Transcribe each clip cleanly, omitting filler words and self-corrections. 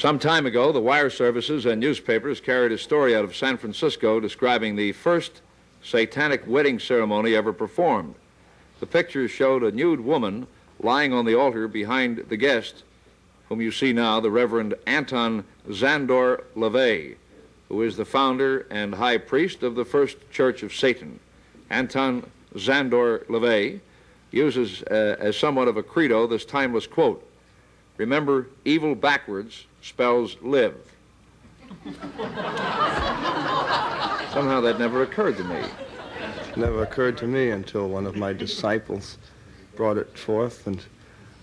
Some time ago, the wire services and newspapers carried a story out of San Francisco describing the first satanic wedding ceremony ever performed. The pictures showed a nude woman lying on the altar behind the guest, whom you see now, the Reverend Anton Szandor Lavey, who is the founder and high priest of the First Church of Satan. Anton Szandor Lavey uses as somewhat of a credo this timeless quote: "Remember, evil backwards spells live." Somehow that never occurred to me. It never occurred to me until one of my disciples brought it forth, and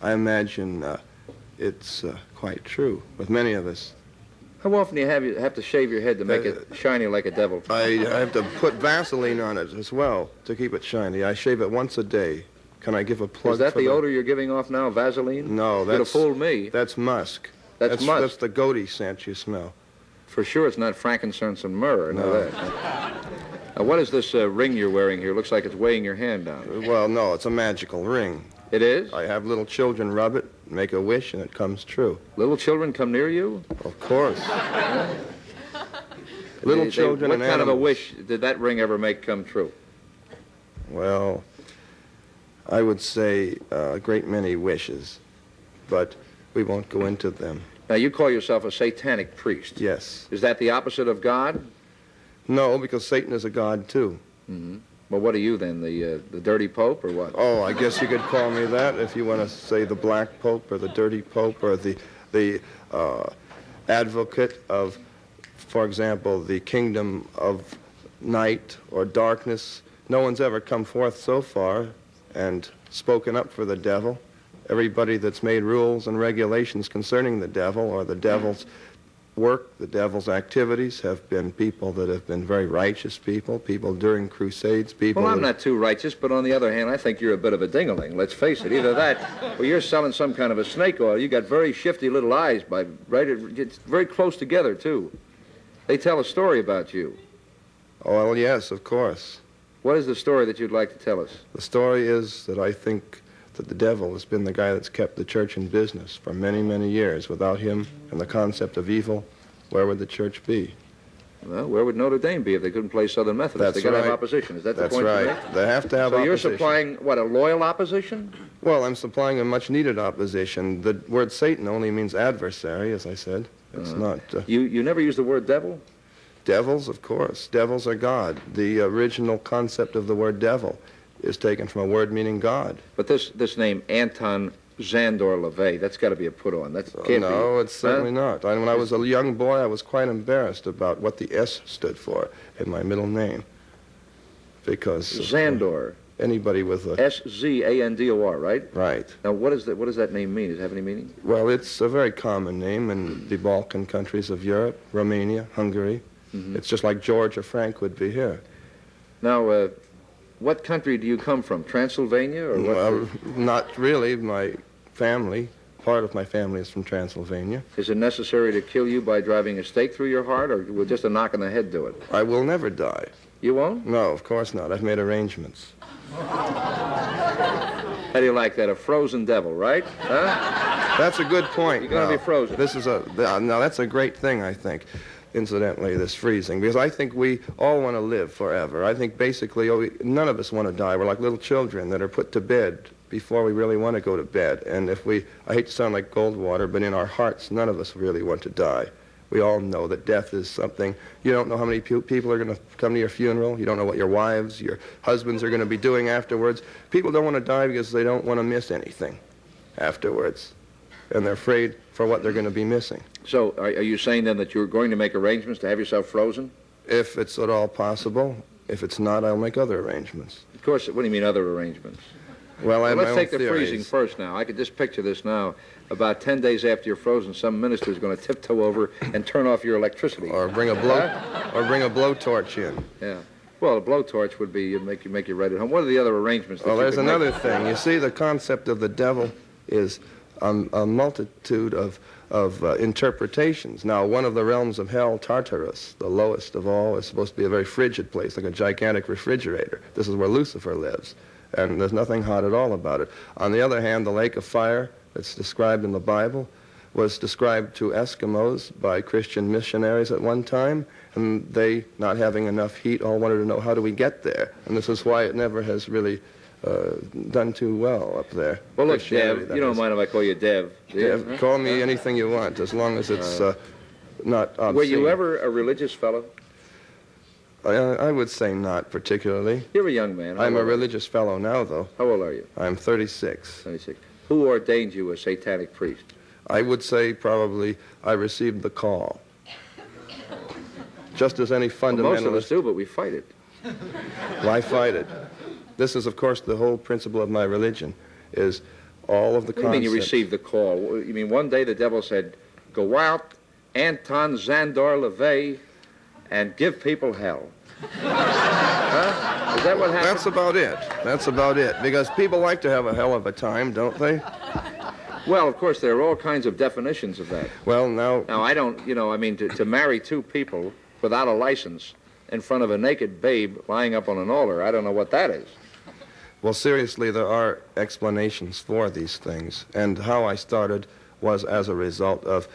I imagine it's quite true with many of us. How often do you have to shave your head to make it shiny like a devil? I have to put Vaseline on it as well to keep it shiny. I shave it once a day. Can I give a plug? Is that the odor you're giving off now, Vaseline? No, You'd have fooled me. That's musk. That's musk. That's the goaty scent you smell. For sure it's not frankincense and myrrh. I know that. Now, what is this ring you're wearing here? Looks like it's weighing your hand down. Well, no, it's a magical ring. It is? I have little children rub it, make a wish, and it comes true. Little children come near you? Of course. Little children and What kind animals. of a wish did that ring ever make come true? Well, I would say a great many wishes, but we won't go into them. Now, you call yourself a satanic priest. Yes. Is that the opposite of God? No, because Satan is a god, too. Mm-hmm. Well, what are you then, the dirty pope, or what? Oh, I guess you could call me that if you want to say the black pope or the dirty pope or the advocate of, for example, the kingdom of night or darkness. No one's ever come forth so far and spoken up for the devil. Everybody that's made rules and regulations concerning the devil or the devil's work, the devil's activities, have been people that have been very righteous people during crusades, people... Well, I'm not too righteous, but on the other hand, I think you're a bit of a ding-a-ling, let's face it. Either that, or you're selling some kind of a snake oil. You got very shifty little eyes, right? It's very close together, too. They tell a story about you. Oh, well, yes, of course. What is the story that you'd like to tell us? The story is that I think that the devil has been the guy that's kept the church in business for many, many years. Without him and the concept of evil, where would the church be? Well, where would Notre Dame be if they couldn't play Southern Methodist? That's They got to right. have opposition. Is that the That's point right. you make? They have to have So opposition. you're supplying, what, a loyal opposition? Well, I'm supplying a much-needed opposition. The word Satan only means adversary, as I said. It's not... You never use the word devil? Devils, of course. Devils are God. The original concept of the word devil is taken from a word meaning God. But this name, Anton Szandor Lavey, that's got to be a put-on. That can't be. No, it's certainly not. When I was a young boy, I was quite embarrassed about what the S stood for in my middle name. Because... Szandor. Anybody with a... S-Z-A-N-D-O-R, right? Right. Now, what does that name mean? Does it have any meaning? Well, it's a very common name in the Balkan countries of Europe, Romania, Hungary. Mm-hmm. It's just like George or Frank would be here. Now, what country do you come from? Transylvania or what? Well, not really. My family, part of my family is from Transylvania. Is it necessary to kill you by driving a stake through your heart, or will just a knock on the head do it? I will never die. You won't? No, of course not. I've made arrangements. How do you like that? A frozen devil, right? Huh? That's a good point. You're going to be frozen. Now, that's a great thing, I think. Incidentally, this freezing, because I think we all want to live forever. I think basically none of us want to die. We're like little children that are put to bed before we really want to go to bed. And I hate to sound like Goldwater, but in our hearts, none of us really want to die. We all know that death is something. You don't know how many people are going to come to your funeral. You don't know what your wives, your husbands are going to be doing afterwards. People don't want to die because they don't want to miss anything afterwards. And they're afraid for what they're going to be missing. So are you saying then that you're going to make arrangements to have yourself frozen? If it's at all possible. If it's not, I'll make other arrangements. Of course. What do you mean other arrangements? Well, I have let's my take own the theories. freezing first now. I could just picture this now. About 10 days after you're frozen, some minister is going to tiptoe over and turn off your electricity. Or bring a blowtorch in. Yeah. Well, a blowtorch would be make you right at home. What are the other arrangements? Well, there's another thing. You see, the concept of the devil is a multitude of interpretations. Now, one of the realms of hell, Tartarus, the lowest of all, is supposed to be a very frigid place, like a gigantic refrigerator. This is where Lucifer lives, and there's nothing hot at all about it. On the other hand, the lake of fire that's described in the Bible was described to Eskimos by Christian missionaries at one time, and they, not having enough heat, all wanted to know, how do we get there? And this is why it never has really done too well up there. Well, look, Dev, you don't mind if I call you Dev. Dev, call me anything you want, as long as it's not obscene. Were you ever a religious fellow? I would say not particularly. You're a young man. I'm a religious fellow now, though. How old are you? I'm 36. 36. Who ordained you a satanic priest? I would say probably I received the call. Just as any fundamentalist... Well, most of us do, but we fight it. Well, I fight it. This is, of course, the whole principle of my religion, is all of the concepts... What do you mean you received the call? You mean one day the devil said, go out, Anton Szandor Lavey, and give people hell? Huh? Is that what happened? That's about it. That's about it. Because people like to have a hell of a time, don't they? Well, of course, there are all kinds of definitions of that. Well, now... Now, I don't, I mean, to marry two people without a license in front of a naked babe lying up on an altar, I don't know what that is. Well, seriously, there are explanations for these things. And how I started was as a result of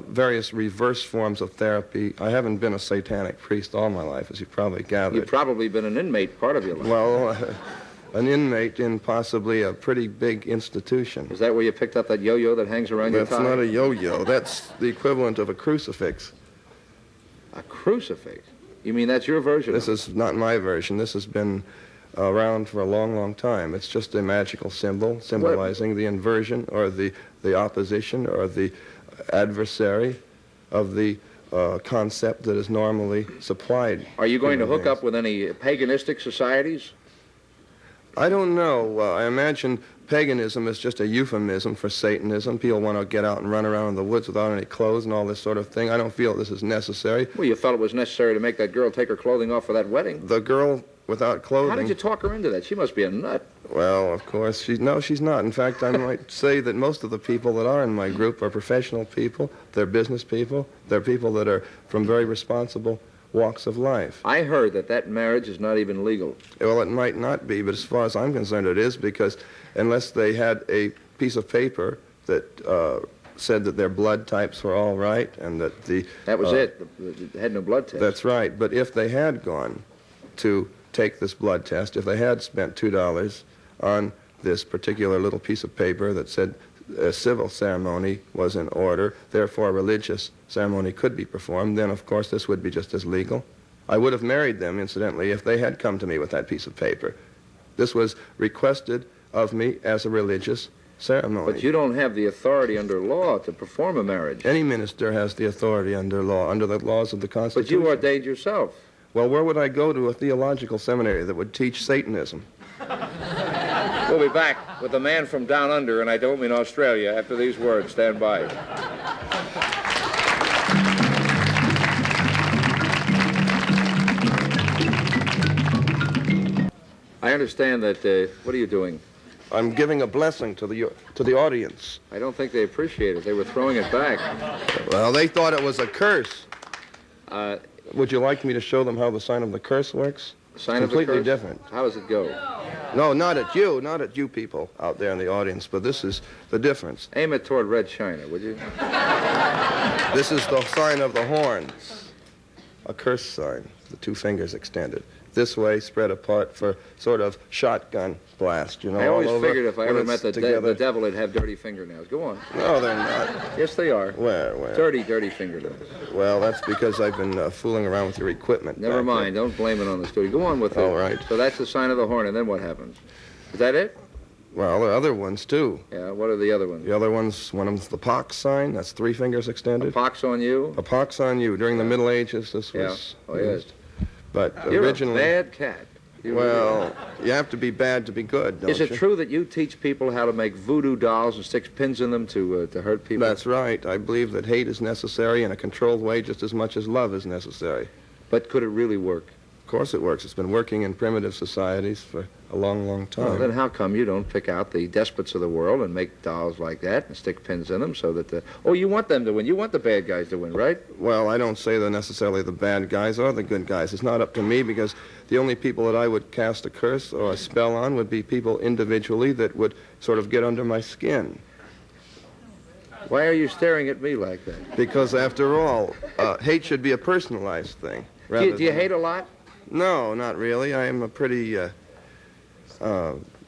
various reverse forms of therapy. I haven't been a satanic priest all my life, as you probably gathered. You've probably been an inmate part of your life. Well, an inmate in possibly a pretty big institution. Is that where you picked up that yo-yo that hangs around your tie? That's not a yo-yo. That's the equivalent of a crucifix. A crucifix? You mean that's your version? This is not my version. This has been around for a long, long time. It's just a magical symbol symbolizing the inversion or the opposition or the adversary of the concept that is normally supplied. Are you going to hook up with any paganistic societies? I don't know. I imagine paganism is just a euphemism for Satanism. People want to get out and run around in the woods without any clothes and all this sort of thing. I don't feel this is necessary. Well, you thought it was necessary to make that girl take her clothing off for that wedding? The girl without clothing... How did you talk her into that? She must be a nut. Well, of course. No, she's not. In fact, I might say that most of the people that are in my group are professional people. They're business people. They're people that are from very responsible walks of life. I heard that marriage is not even legal. Well, it might not be, but as far as I'm concerned, it is, because unless they had a piece of paper that said that their blood types were all right and that the... That was it. They had no blood test. That's right. But if they had gone to take this blood test, if they had spent $2 on this particular little piece of paper that said a civil ceremony was in order, therefore a religious ceremony could be performed, then of course this would be just as legal. I would have married them, incidentally, if they had come to me with that piece of paper. This was requested of me as a religious ceremony. But you don't have the authority under law to perform a marriage. Any minister has the authority under law, under the laws of the Constitution. But you ordained yourself. Well, where would I go to a theological seminary that would teach Satanism? We'll be back with the man from down under, and I don't mean Australia, after these words. Stand by. I understand that, what are you doing? I'm giving a blessing to the audience. I don't think they appreciate it. They were throwing it back. Well, they thought it was a curse. Would you like me to show them how the sign of the curse works? Sign it's of the completely curse? different. How does it go? No, not at you people out there in the audience, but this is the difference. Aim it toward Red China, would you? This is the sign of the horns, a curse sign, the two fingers extended. This way, spread apart for sort of shotgun blast, I always all over. figured if I ever met the devil, he'd have dirty fingernails. Go on. No, they're not. Yes, they are. Where? Dirty fingernails. Well, that's because I've been fooling around with your equipment. Never mind. Don't blame it on the studio. Go on with it. All right. So that's the sign of the horn, and then what happens? Is that it? Well, there are other ones, too. Yeah, what are the other ones? The other ones, one of them's the pox sign. That's 3 fingers extended. A pox on you? A pox on you. During the Middle Ages, this was used. But You're originally... a bad cat. Well, you have to be bad to be good, don't you? Is it true that you teach people how to make voodoo dolls and stick pins in them to hurt people? That's right. I believe that hate is necessary in a controlled way just as much as love is necessary. But could it really work? Of course it works. It's been working in primitive societies for a long, long time. Well, then how come you don't pick out the despots of the world and make dolls like that and stick pins in them so that you want them to win. You want the bad guys to win, right? Well, I don't say they're necessarily the bad guys or the good guys. It's not up to me, because the only people that I would cast a curse or a spell on would be people individually that would sort of get under my skin. Why are you staring at me like that? Because after all, hate should be a personalized thing. Do you hate a lot? No, not really. I am a pretty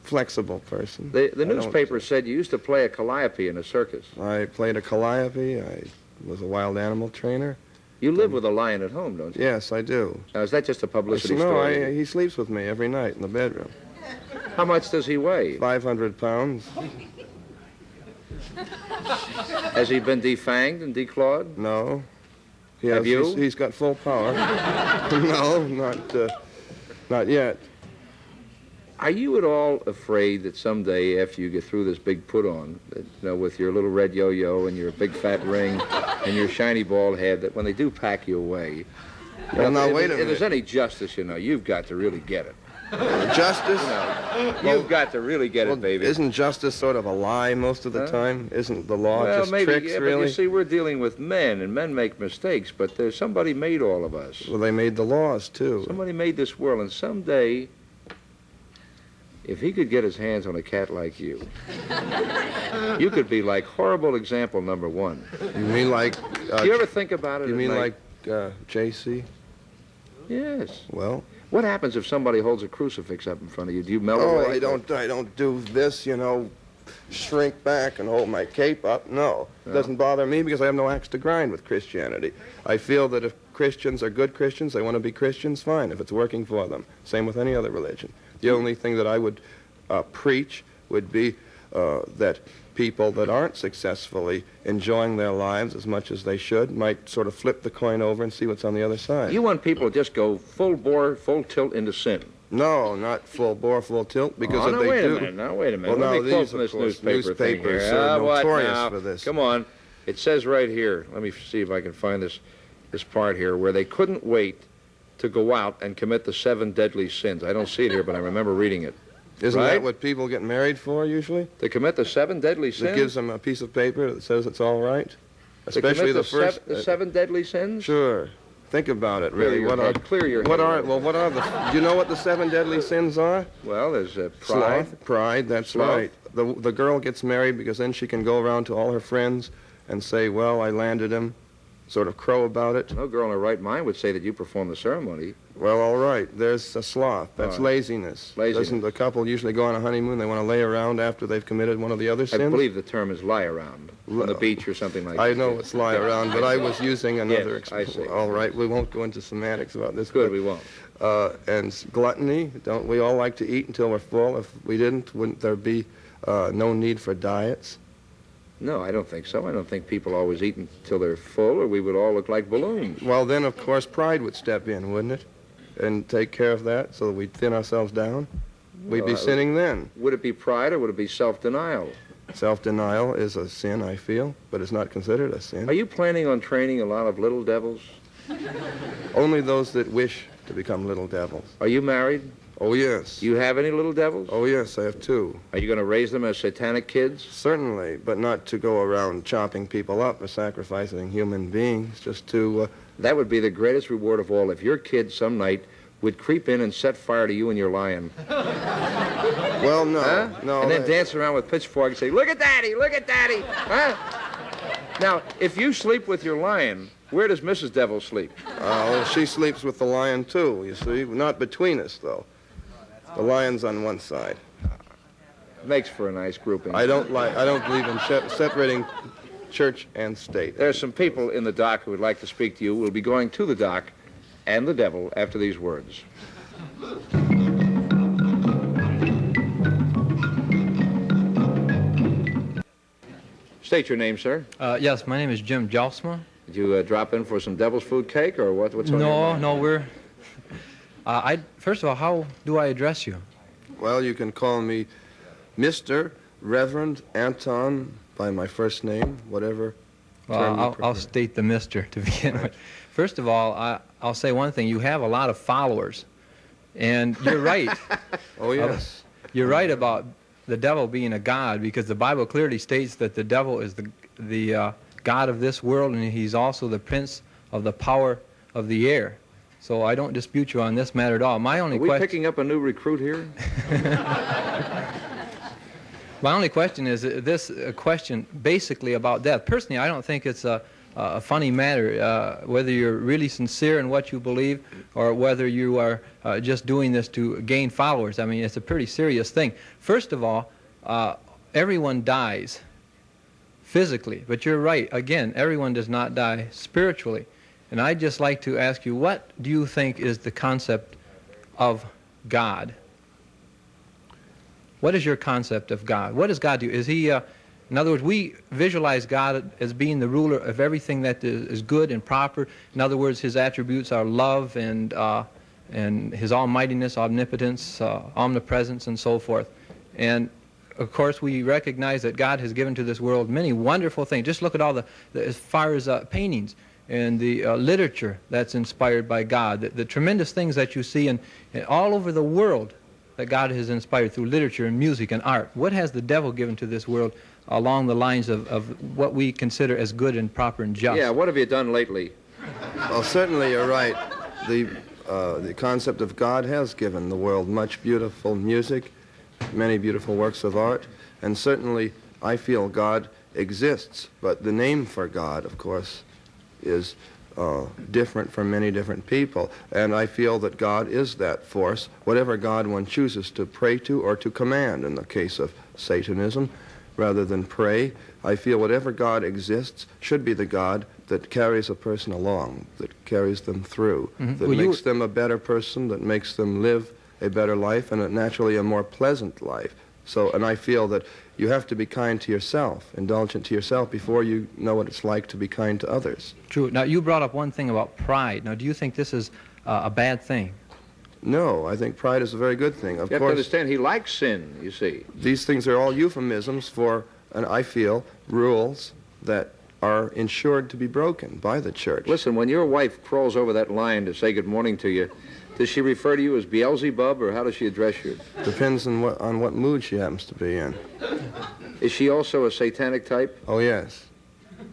flexible person. The newspaper said you used to play a calliope in a circus. I played a calliope. I was a wild animal trainer. You live with a lion at home, don't you? Yes, I do. Now, is that just a publicity story? No, he sleeps with me every night in the bedroom. How much does he weigh? 500 pounds. Has he been defanged and declawed? No. Have you? He's got full power. No, not yet. Are you at all afraid that someday, after you get through this big put-on, that, you know, with your little red yo-yo and your big fat ring and your shiny bald head, that when they do pack you away, well, now, wait a minute. If there's any justice, you know, you've got to really get it. Justice? You've got to really get it, baby. Isn't justice sort of a lie most of the time? Isn't the law just maybe, tricks, yeah, really? But you see, we're dealing with men, and men make mistakes, but there's somebody made all of us. Well, they made the laws, too. Somebody made this world, and someday, if he could get his hands on a cat like you, you could be like horrible example number one. You mean like... Do you ever think about it? You mean like J.C.? Yes. Well... What happens if somebody holds a crucifix up in front of you? Do you melt away? away? I don't do this, you know, shrink back and hold my cape up. No. It doesn't bother me because I have no axe to grind with Christianity. I feel that if Christians are good Christians, they want to be Christians, fine, if it's working for them. Same with any other religion. The only thing that I would preach would be that people that aren't successfully enjoying their lives as much as they should might sort of flip the coin over and see what's on the other side. You want people to just go full bore, full tilt into sin? No, not full bore, full tilt, because if they do... Wait a minute. Well, Let me quote these, from this of course, newspapers are notorious for this. Come on. It says right here, let me see if I can find this part here, where they couldn't wait to go out and commit the 7 deadly sins. I don't see it here, but I remember reading it. Isn't that what people get married for, usually? To commit the 7 deadly sins? It gives them a piece of paper that says it's all right? Especially the first... the 7 deadly sins? Sure. Think about it, really. Clear your head. What are the... Do you know what the 7 deadly sins are? Well, there's pride. Sloth, pride, that's right. The girl gets married because then she can go around to all her friends and say, well, I landed him, sort of crow about it. No girl in her right mind would say that you performed the ceremony. Well, all right. There's a sloth. That's laziness. Doesn't the couple usually go on a honeymoon? They want to lay around after they've committed one of the other sins? I believe the term is lie around on the beach or something like that. I know it's lie around, but I was using another expression. All right. We won't go into semantics about this. Good, we won't. And gluttony. Don't we all like to eat until we're full? If we didn't, wouldn't there be no need for diets? No, I don't think so. I don't think people always eat until they're full, or we would all look like balloons. Well, then, of course, pride would step in, wouldn't it? And take care of that so that we'd thin ourselves down. We'd be sinning then. Would it be pride or would it be self-denial? Self-denial is a sin, I feel, but it's not considered a sin. Are you planning on training a lot of little devils? Only those that wish to become little devils. Are you married? Oh, yes. Do you have any little devils? Oh, yes, I have 2. Are you going to raise them as satanic kids? Certainly, but not to go around chopping people up or sacrificing human beings, just to... That would be the greatest reward of all if your kid some night would creep in and set fire to you and your lion. Well, no, no. And then dance around with pitchfork and say, look at Daddy, look at Daddy, huh? Now, if you sleep with your lion, where does Mrs. Devil sleep? Well, she sleeps with the lion, too, you see. Not between us, though. The lion's on one side. Makes for a nice grouping. I don't believe in separating church and state. There are some people in the dock who would like to speak to you. We'll be going to the dock and the devil after these words. State your name, sir. Yes, my name is Jim Jelsma. Did you drop in for some devil's food cake, or what's on your mind? No, we're... first of all, how do I address you? Well, you can call me Mr. Reverend Anton by my first name, whatever. Well, I'll state the Mr. to begin with. First of all, I'll say one thing. You have a lot of followers, and you're right. Oh, yes. You're right about the devil being a god, because the Bible clearly states that the devil is the god of this world, and he's also the prince of the power of the air. So I don't dispute you on this matter at all. My only question... Are we picking up a new recruit here? My only question is this question basically about death. Personally, I don't think it's a funny matter, whether you're really sincere in what you believe or whether you are just doing this to gain followers. I mean, it's a pretty serious thing. First of all, everyone dies physically, but you're right. Again, everyone does not die spiritually. And I'd just like to ask you, what do you think is the concept of God? What is your concept of God? What does God do? Is he, in other words, we visualize God as being the ruler of everything that is good and proper. In other words, his attributes are love and his almightiness, omnipotence, omnipresence, and so forth. And of course, we recognize that God has given to this world many wonderful things. Just look at all as far as paintings and the literature that's inspired by God, the tremendous things that you see in all over the world that God has inspired through literature and music and art. What has the devil given to this world along the lines of what we consider as good and proper and just? Yeah, what have you done lately? Well, certainly you're right. The concept of God has given the world much beautiful music, many beautiful works of art, and certainly I feel God exists, but the name for God, of course, is different from many different people, and I feel that God is that force, whatever God one chooses to pray to or to command. In the case of Satanism, rather than pray, I feel whatever God exists should be the God that carries a person along, that carries them through, that makes them a better person, that makes them live a better life, and naturally a more pleasant life. So, and I feel that you have to be kind to yourself, indulgent to yourself, before you know what it's like to be kind to others. True. Now, you brought up one thing about pride. Now, do you think this is a bad thing? No, I think pride is a very good thing. Of You have to course, understand, he likes sin, you see. these things are all euphemisms for, and I feel, rules that are insured to be broken by the church. Listen, when your wife crawls over that line to say good morning to you, does she refer to you as Beelzebub, or how does she address you? Depends on what mood she happens to be in. Is she also a satanic type? Oh, yes.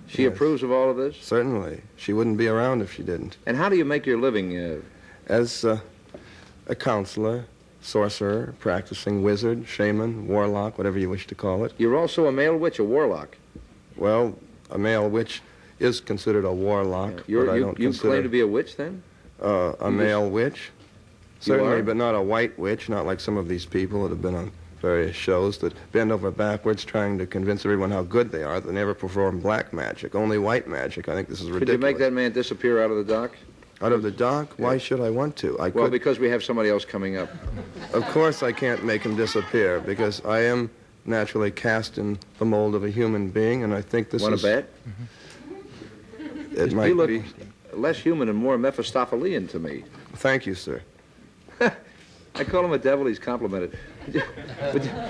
She Yes. approves of all of this? Certainly. She wouldn't be around if she didn't. And how do you make your living? As a counselor, sorcerer, practicing wizard, shaman, warlock, whatever you wish to call it. You're also a male witch, a warlock. Well, a male witch is considered a warlock, but I don't You consider claim to be a witch, then? a male witch. Certainly, are? but not a white witch, not like some of these people that have been on various shows that bend over backwards trying to convince everyone how good they are. They never perform black magic, only white magic. I think this is ridiculous. Could you make that man disappear out of the dock? Out of the dock? Why should I want to? I Well, could. because we have somebody else coming up. Of course I can't make him disappear, because I am naturally cast in the mold of a human being, and I think this Want is... to bet? It You might look be... less human and more Mephistophelian to me. Thank you, sir. I call him a devil, he's complimented.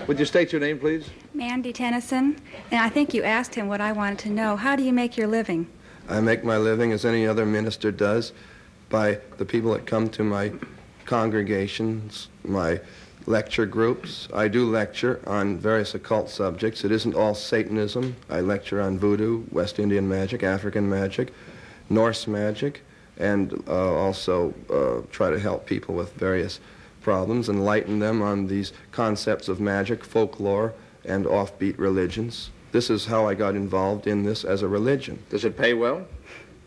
Would you state your name, please? Mandy Tennyson, and I think you asked him what I wanted to know. How do you make your living? I make my living, as any other minister does, by the people that come to my congregations, my lecture groups. I do lecture on various occult subjects. It isn't all Satanism. I lecture on voodoo, West Indian magic, African magic, Norse magic, and also try to help people with various problems, enlighten them on these concepts of magic, folklore, and offbeat religions. This is how I got involved in this as a religion. Does it pay well?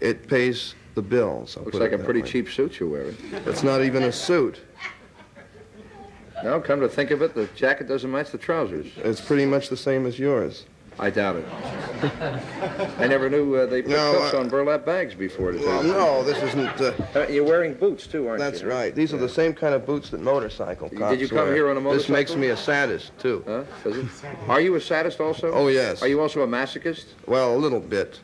It pays the bills. I'll Looks put like it a that pretty way. cheap suit you're wearing. It's not even a suit. No, come to think of it, the jacket doesn't match the trousers. It's pretty much the same as yours. I doubt it. I never knew they put No, cuffs on burlap bags before. To Well, tell you. no, this isn't... You're wearing boots, too, aren't That's you? right. These are the same kind of boots that motorcycle cops Did you come wear. here on a This makes motorcycle? me a sadist, too. Huh? Does it? Are you a sadist also? Oh, yes. Are you also a masochist? Well, a little bit.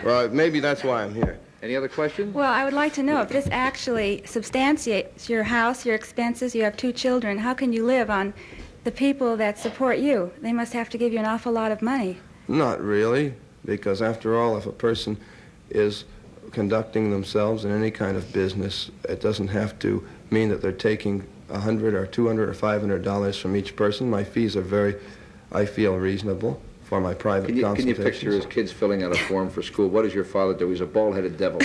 Well, maybe that's why I'm here. Any other questions? Well, I would like to know if this actually substantiates your house, your expenses. You have 2 children. How can you live on the people that support you? They must have to give you an awful lot of money. Not really, because after all, if a person is conducting themselves in any kind of business, it doesn't have to mean that they're taking $100 or $200 or $500 from each person. My fees are very, I feel, reasonable for my private Can you consultations. picture his kids filling out a form for school? What does your father do? He's a bald-headed devil.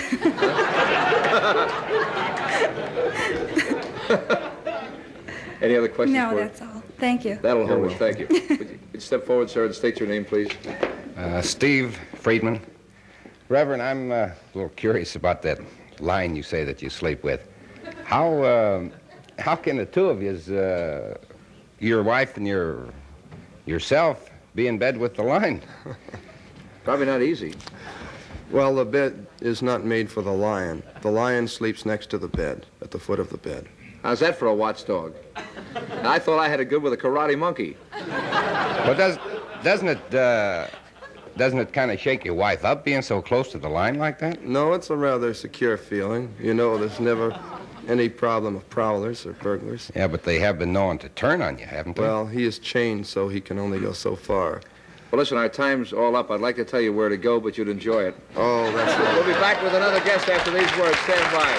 Any other questions? No, for that's all. Thank you. That'll hold it. Thank you. Would you step forward, sir, and state your name, please? Steve Friedman. Reverend, I'm a little curious about that line you say that you sleep with. How can the two of yous, your wife and yourself, be in bed with the lion? Probably not easy. Well, the bed is not made for the lion. The lion sleeps next to the bed, at the foot of the bed. How's that for a watchdog? I thought I had it good with a karate monkey. Well, doesn't it kind of shake your wife up being so close to the line like that? No, it's a rather secure feeling. You know, there's never any problem of prowlers or burglars. Yeah, but they have been known to turn on you, haven't they? Well, he is chained, so he can only go so far. Well, listen, our time's all up. I'd like to tell you where to go, but you'd enjoy it. Oh, that's right. We'll be back with another guest after these words. Stand by.